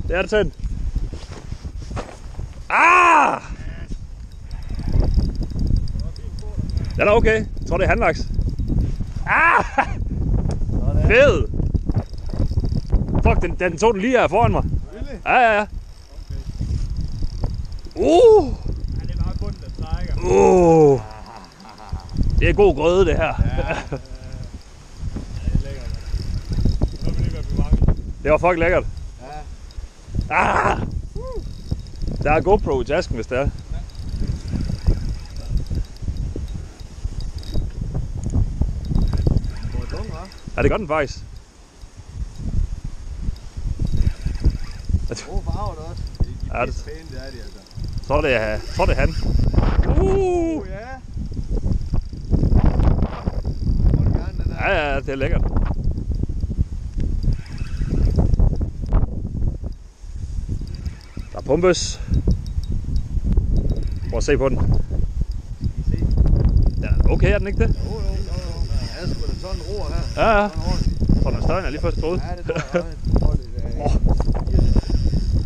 Det er det tændt. Ah! Den er okay. Jeg tror, det er handlaks. Ah! Fed! Fuck, den tog den lige her foran mig. Ja. Det er bare bunden, der trækker. Det er god grøde, det her. Ja. Det er lækkert. Nu vil det være bevaret. Det var fucking lækkert. Ja. Der er GoPro i tasken, hvis det er. Ja, det gør den faktisk. Gode farver det også. De er pæne, det er de altså. Så er det han. Ja. Ja, det er lækkert. Der er pumpes. Prøv at se på den. Ja, okay, er den ikke det? Jo. Ja, så er det sådan en roer her. Ja. Jeg tror, den er større, end jeg lige først troede. Ja, det tror jeg.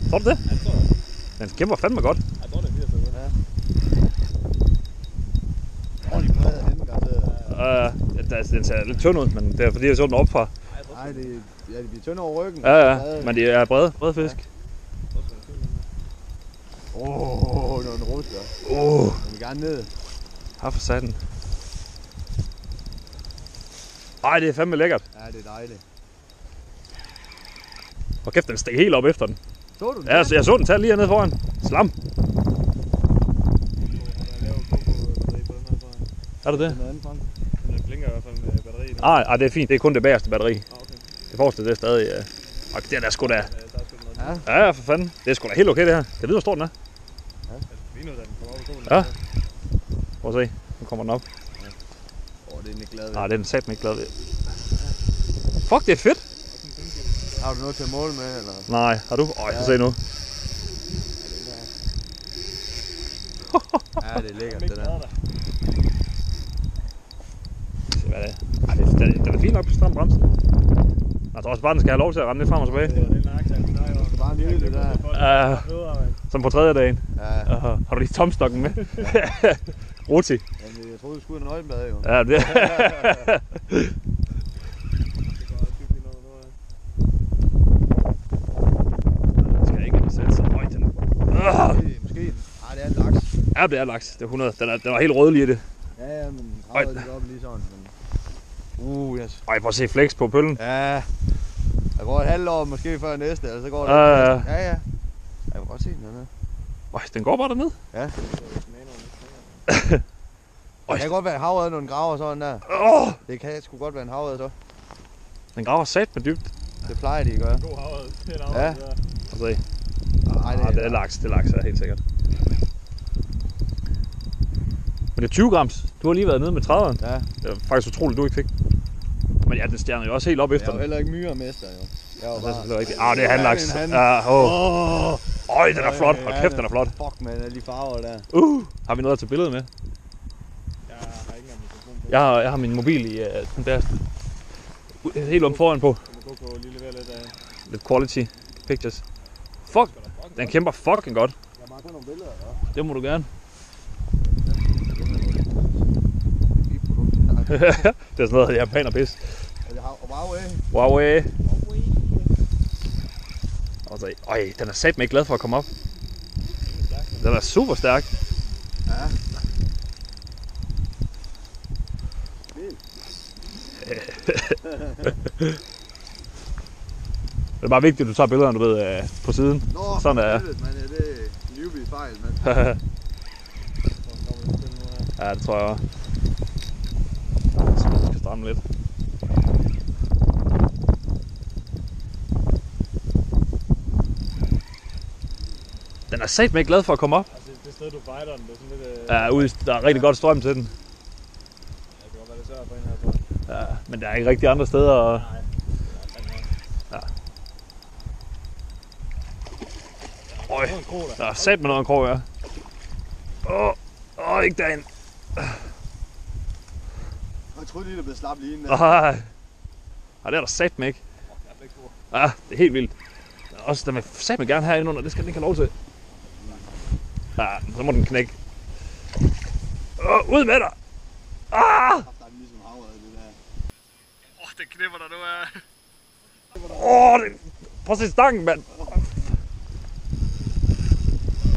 Tror du det? Den kæmper fandme godt. Jeg tror, det er 80 ja. Ordentlig bred af hende, garanteret. Den ser lidt tynd ud, men det er fordi, jeg så den opfra. Nej, de bliver tynde over ryggen. Ja, men de er brede fisk. Nu er den ruster. Den vil gerne ned. For satan. Ej, det er fandme lækkert. Ja, det er dejligt. Og kæft, den steg helt op efter den. Så du den? Ja, jeg så den tage lige hernede foran. Slam. Er det det? Den blinker i hvert fald med batteri. Nej, det er fint. Det er kun det bagerste batteri. Okay. Det forreste, det er stadig... Og det er der sgu da... Ja. Ja, for fanden. Det er sgu da helt okay, det her. Jeg ved, hvor stor den er. Ja. Prøv at se. Nu kommer den op. Det er den ikke glad ved. Nej, det er den satme ikke glad ved. Fuck, det er fedt. Har du noget til at måle med, eller? Nej, har du? Jeg skal se nu. Ja, det er lækkert, det der. Se, hvad det er. Ej, den er fint nok på stram bremsen. Jeg tror også bare, den skal have lov til at rende lidt frem og tilbage. Det er bare nyde det der. Som på tredje dagen. Ja. Har du lige tomstokken med? Roti. Jamen, jeg troede, du skulle have en øjenblad, jo. Ja, det skal jeg ikke sætte sig højt den. Måske. Nej, det er en laks. Ja, det er laks. Det er 100. Den var helt rødlig i det. Ja, men gravet lidt op lige sådan. Men... yes. Ej, prøv at se flex på pøllen. Ja. Der går et halvt år måske før næste, eller så går det. Ja. Ja. Jeg kan godt se den hernede. Øj, den går bare derned. Ja. Det kan godt være en havørred, når den graver sådan der. Det kan sgu godt være en havørred så. Den graver sat med dybt. Det plejer de at gøre. God havørred. Det er en havørred, Ja. Prøv at se. Nej, det er laks. Det er laks, helt sikkert. Men det er 20 grams. Du har lige været nede med 30'eren. Ja. Det er faktisk utroligt, du ikke fik. Men ja, den stjerner jo også helt op efter Jeg er den. jo heller ikke myremester, jo. Jeg er jo Det er bare... selvfølgelig rigtigt. Det er handlaks. Han. Øj, den er flot. Hold kæft, den er flot. Fuck, man, alle de farver der. Har vi noget at tage billede med? Jeg har ikke engang mikrofon på. Jeg har min mobil i den der helt om foran på. Du må gå på lige levere lidt af. Lidt quality pictures. Fuck, den kæmper fucking godt. Jeg har bare nogle billeder, eller? Det må du gerne. Det er sådan noget japaner pis. Huawei. Og så, den er satme ikke glad for at komme op. Den er super stærk. Ja. Det er bare vigtigt, at du tager billederne, du ved, på siden. Nå, sådan er det er livlig fejl, mand. Ja, det tror jeg også. Jeg skal stramme lidt. Den er satme ikke glad for at komme op. Altså, det sted, du fighter den, det er sådan lidt... Der er rigtig godt strøm til den. Ja, det kan godt være, det sørger for en her. Ja, men der er ikke rigtig andre steder. Nej. Ja. Øj, der er satme noget en krog, ja. Ikke derinde. Jeg troede lige, det blev slappet lige inden. Nej, det er der satme ikke. Ja, det er helt vildt. også, den vil satme gerne herinde under, det skal den ikke have lov til. Ja, så må den knække. Ud med dig! Ah! Den knipper der nu er. Prøv at se stangen, mand!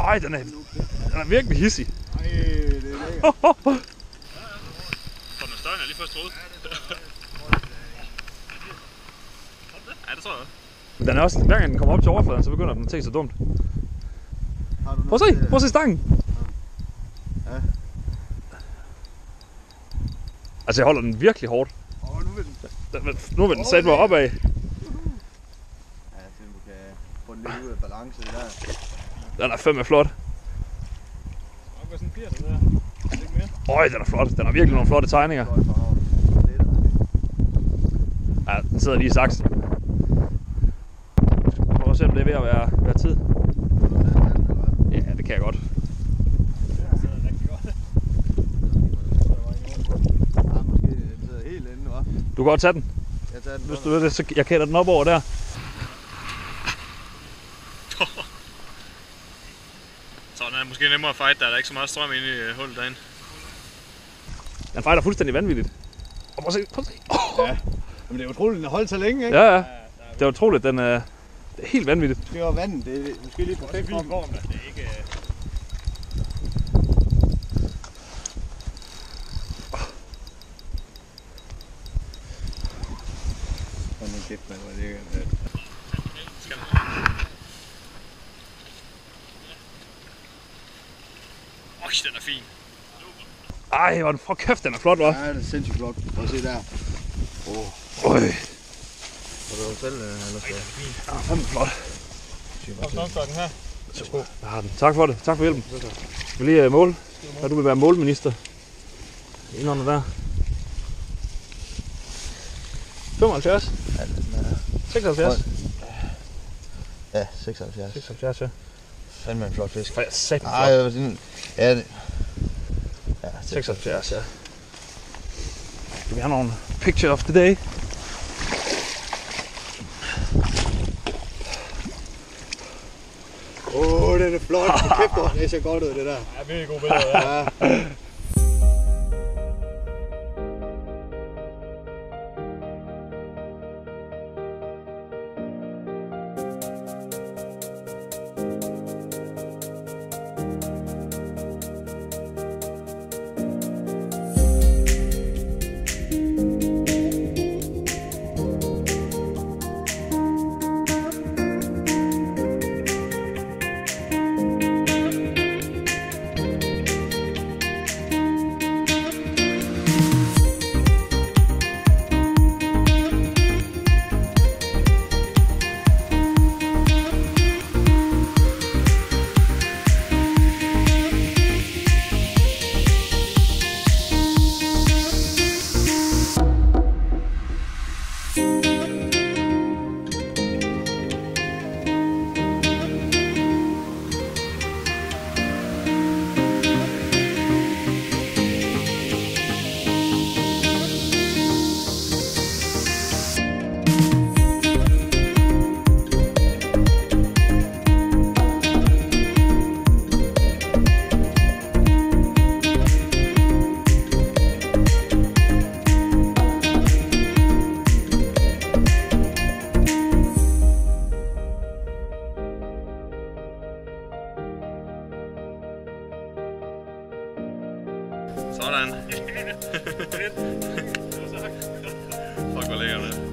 Ej, den er virkelig hissig. Ej, det er lækkert. For den større, jeg lige først troede. Ja, det tror jeg. Men den er også, hver gang den kommer op til overfladen, så begynder den at tænke så dumt. Prøv at se stangen! Ja. Altså, jeg holder den virkelig hårdt. Nu vil den sætte mig opad. Ja, så du kan få den lidt ud af balance der. Den er fandme flot. Det er sådan en 80'er der. Er det ikke mere? Øj, den er flot. Den har virkelig nogle flotte tegninger. Ja, den sidder lige i saksen. Jeg prøver at se, om det er ved at være tid. Ja, det kan jeg godt. Det sidder rigtig godt. Ja, måske den sidder helt inde, hva'? Du kan godt tage den. Jeg tager den. Hvis du vil det, så jeg kender den op over der. Så den er måske nemmere at fight, der er ikke så meget strøm inde i hullet derinde. Den fighter fuldstændig vanvittigt. Og prøv at se. Ja, men det er utroligt, den har holdt så længe, ikke? Ja. Det er utroligt, det er helt vanvittigt. Det var vandet, det er måske lige perfekt form. Det er ikke... Sådan en kæft, man, hvor det ikke er. Øj, den er fin. Ej, hvor for kæft, den er flot, hva'? Ja, det er sindssygt flot. Prøv at se der. Øj. Har du selv eller så? Ja, fandme flot. Og snopstokken her. Jeg har den. Tak for det. Tak for hjælpen. Jeg vil lige måle. Hvad du vil være målminister. Indenunder der. 75. Ja, den er... 76. Ja, 76. 76, ja. Fandme en flot fisk. For jeg sagde den Ej, flot. ja, det... Ja, 76, ja. Skal vi have nogle picture of the day? Den er flot. Kæft, hvor det ser godt ud, det der. Ja, virkelig gode billeder. Ja. Sådan. Fuck, hvor lækkert det.